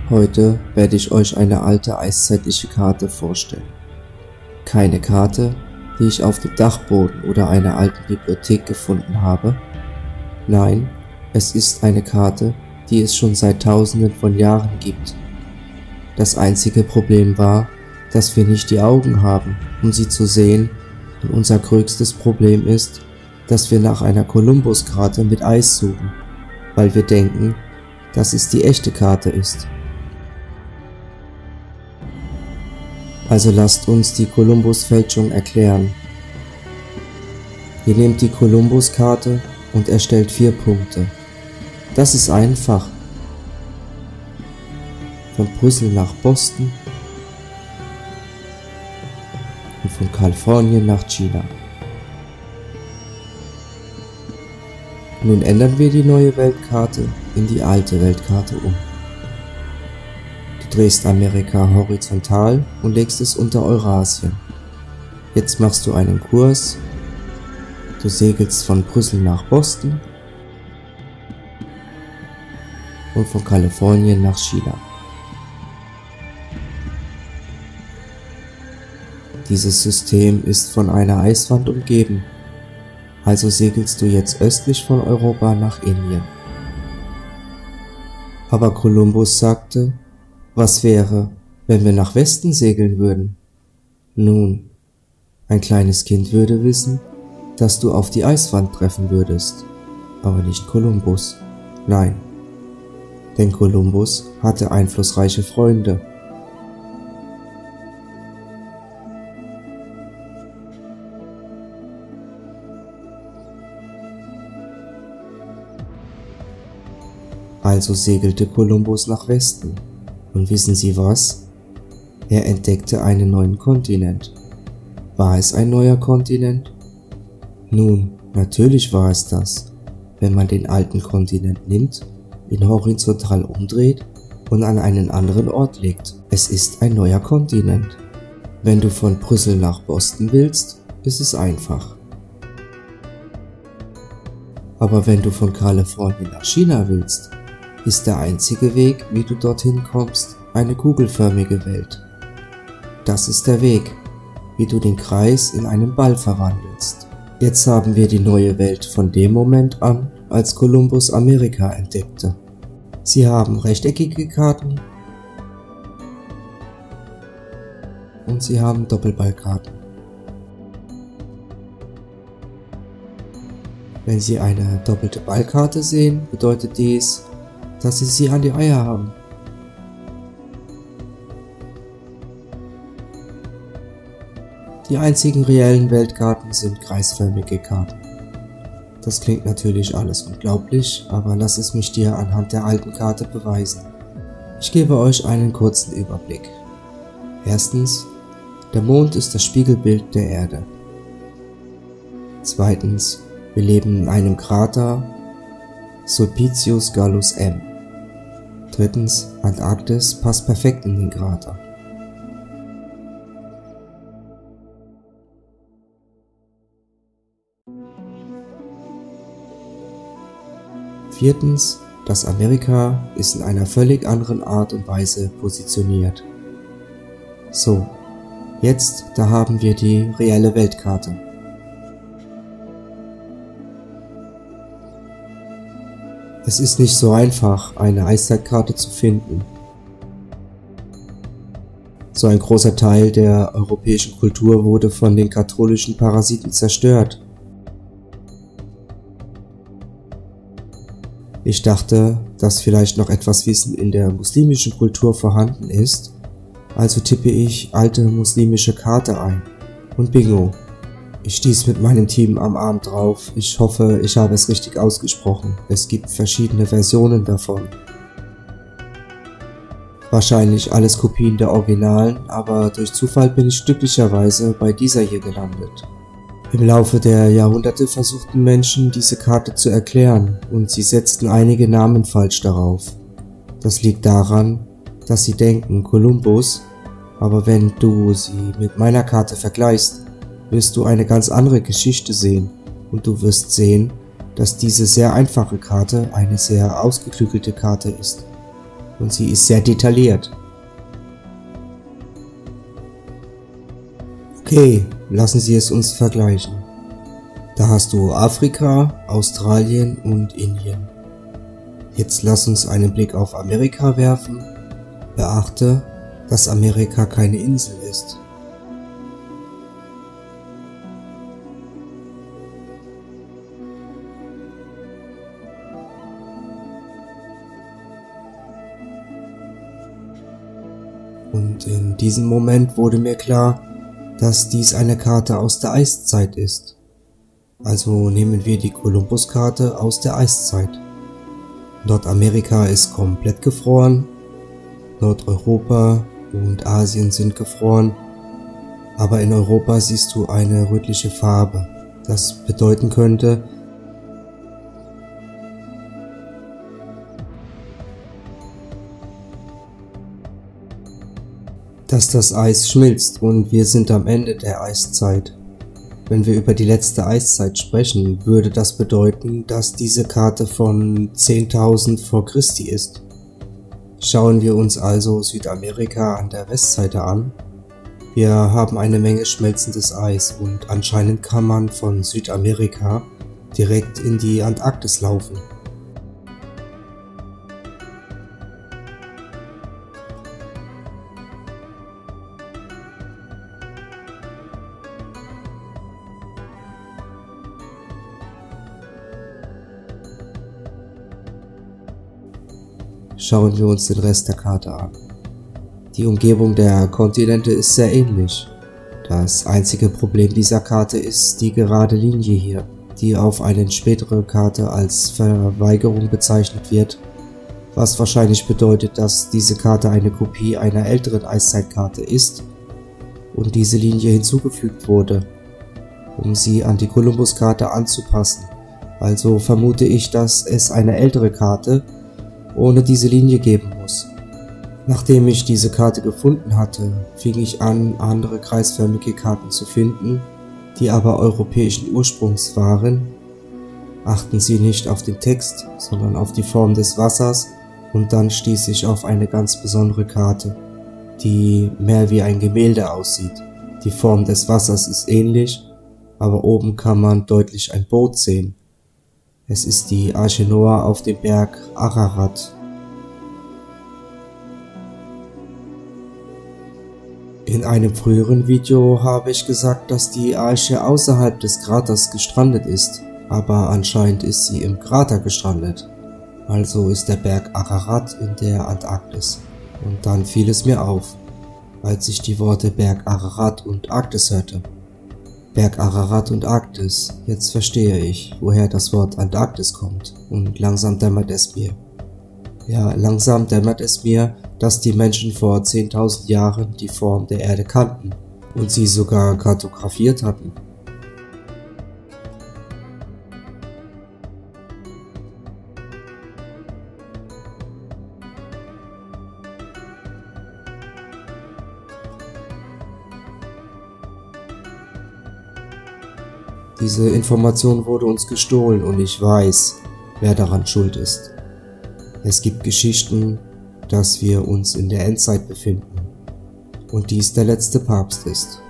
Heute werde ich euch eine alte eiszeitliche Karte vorstellen. Keine Karte, die ich auf dem Dachboden oder einer alten Bibliothek gefunden habe. Nein, es ist eine Karte, die es schon seit Tausenden von Jahren gibt. Das einzige Problem war, dass wir nicht die Augen haben, um sie zu sehen, und unser größtes Problem ist, dass wir nach einer Kolumbus-Karte mit Eis suchen, weil wir denken, dass es die echte Karte ist. Also lasst uns die Kolumbus-Fälschung erklären. Ihr nehmt die Kolumbus-Karte und erstellt 4 Punkte. Das ist einfach. Von Brüssel nach Boston und von Kalifornien nach China. Nun ändern wir die neue Weltkarte in die alte Weltkarte um. Du drehst Amerika horizontal und legst es unter Eurasien. Jetzt machst du einen Kurs. Du segelst von Brüssel nach Boston und von Kalifornien nach China. Dieses System ist von einer Eiswand umgeben, also segelst du jetzt östlich von Europa nach Indien. Aber Kolumbus sagte, was wäre, wenn wir nach Westen segeln würden? Nun, ein kleines Kind würde wissen, dass du auf die Eiswand treffen würdest, aber nicht Kolumbus. Nein, denn Kolumbus hatte einflussreiche Freunde. Also segelte Kolumbus nach Westen. Und wissen Sie was? Er entdeckte einen neuen Kontinent. War es ein neuer Kontinent? Nun, natürlich war es das, wenn man den alten Kontinent nimmt, ihn horizontal umdreht und an einen anderen Ort legt. Es ist ein neuer Kontinent. Wenn du von Brüssel nach Boston willst, ist es einfach. Aber wenn du von Kalifornien nach China willst, ist der einzige Weg, wie du dorthin kommst, eine kugelförmige Welt. Das ist der Weg, wie du den Kreis in einen Ball verwandelst. Jetzt haben wir die neue Welt von dem Moment an, als Kolumbus Amerika entdeckte. Sie haben rechteckige Karten und sie haben Doppelballkarten. Wenn Sie eine doppelte Ballkarte sehen, bedeutet dies, dass Sie an die Eier haben. Die einzigen reellen Weltkarten sind kreisförmige Karten. Das klingt natürlich alles unglaublich, aber lass es mich dir anhand der alten Karte beweisen. Ich gebe euch einen kurzen Überblick. Erstens, der Mond ist das Spiegelbild der Erde. Zweitens, wir leben in einem Krater Sulpicius Gallus M. Drittens, Antarktis passt perfekt in den Krater. Viertens, das Amerika ist in einer völlig anderen Art und Weise positioniert. So, jetzt, da haben wir die reelle Weltkarte. Es ist nicht so einfach, eine Eiszeitkarte zu finden. So ein großer Teil der europäischen Kultur wurde von den katholischen Parasiten zerstört. Ich dachte, dass vielleicht noch etwas Wissen in der muslimischen Kultur vorhanden ist, also tippe ich alte muslimische Karte ein und bingo. Ich stieß mit meinem Team am Abend drauf. Ich hoffe, ich habe es richtig ausgesprochen. Es gibt verschiedene Versionen davon. Wahrscheinlich alles Kopien der Originalen, aber durch Zufall bin ich glücklicherweise bei dieser hier gelandet. Im Laufe der Jahrhunderte versuchten Menschen, diese Karte zu erklären und sie setzten einige Namen falsch darauf. Das liegt daran, dass sie denken Kolumbus, aber wenn du sie mit meiner Karte vergleichst, wirst du eine ganz andere Geschichte sehen und du wirst sehen, dass diese sehr einfache Karte eine sehr ausgeklügelte Karte ist. und sie ist sehr detailliert. Okay, lassen Sie es uns vergleichen. Da hast du Afrika, Australien und Indien. Jetzt lass uns einen Blick auf Amerika werfen. Beachte, dass Amerika keine Insel ist. Und in diesem Moment wurde mir klar, dass dies eine Karte aus der Eiszeit ist. Also nehmen wir die Kolumbus-Karte aus der Eiszeit. Nordamerika ist komplett gefroren, Nordeuropa und Asien sind gefroren, aber in Europa siehst du eine rötliche Farbe. Das bedeuten könnte, dass das Eis schmilzt und wir sind am Ende der Eiszeit. Wenn wir über die letzte Eiszeit sprechen, würde das bedeuten, dass diese Karte von 10.000 vor Christi ist. Schauen wir uns also Südamerika an der Westseite an. Wir haben eine Menge schmelzendes Eis und anscheinend kann man von Südamerika direkt in die Antarktis laufen. Schauen wir uns den Rest der Karte an. Die Umgebung der Kontinente ist sehr ähnlich. Das einzige Problem dieser Karte ist die gerade Linie hier, die auf einer späteren Karte als Verweigerung bezeichnet wird, was wahrscheinlich bedeutet, dass diese Karte eine Kopie einer älteren Eiszeitkarte ist und diese Linie hinzugefügt wurde, um sie an die Kolumbus-Karte anzupassen. Also vermute ich, dass es eine ältere Karte ohne diese Linie geben muss. Nachdem ich diese Karte gefunden hatte, fing ich an, andere kreisförmige Karten zu finden, die aber europäischen Ursprungs waren. Achten Sie nicht auf den Text, sondern auf die Form des Wassers, und dann stieß ich auf eine ganz besondere Karte, die mehr wie ein Gemälde aussieht. Die Form des Wassers ist ähnlich, aber oben kann man deutlich ein Boot sehen. Es ist die Arche Noah auf dem Berg Ararat. In einem früheren Video habe ich gesagt, dass die Arche außerhalb des Kraters gestrandet ist, aber anscheinend ist sie im Krater gestrandet. Also ist der Berg Ararat in der Antarktis. Und dann fiel es mir auf, als ich die Worte Berg Ararat und Arktis hörte. Berg Ararat und Arktis, jetzt verstehe ich, woher das Wort Antarktis kommt, und langsam dämmert es mir. Ja, langsam dämmert es mir, dass die Menschen vor 10.000 Jahren die Form der Erde kannten und sie sogar kartografiert hatten. Diese Information wurde uns gestohlen und ich weiß, wer daran schuld ist. Es gibt Geschichten, dass wir uns in der Endzeit befinden und dies der letzte Papst ist.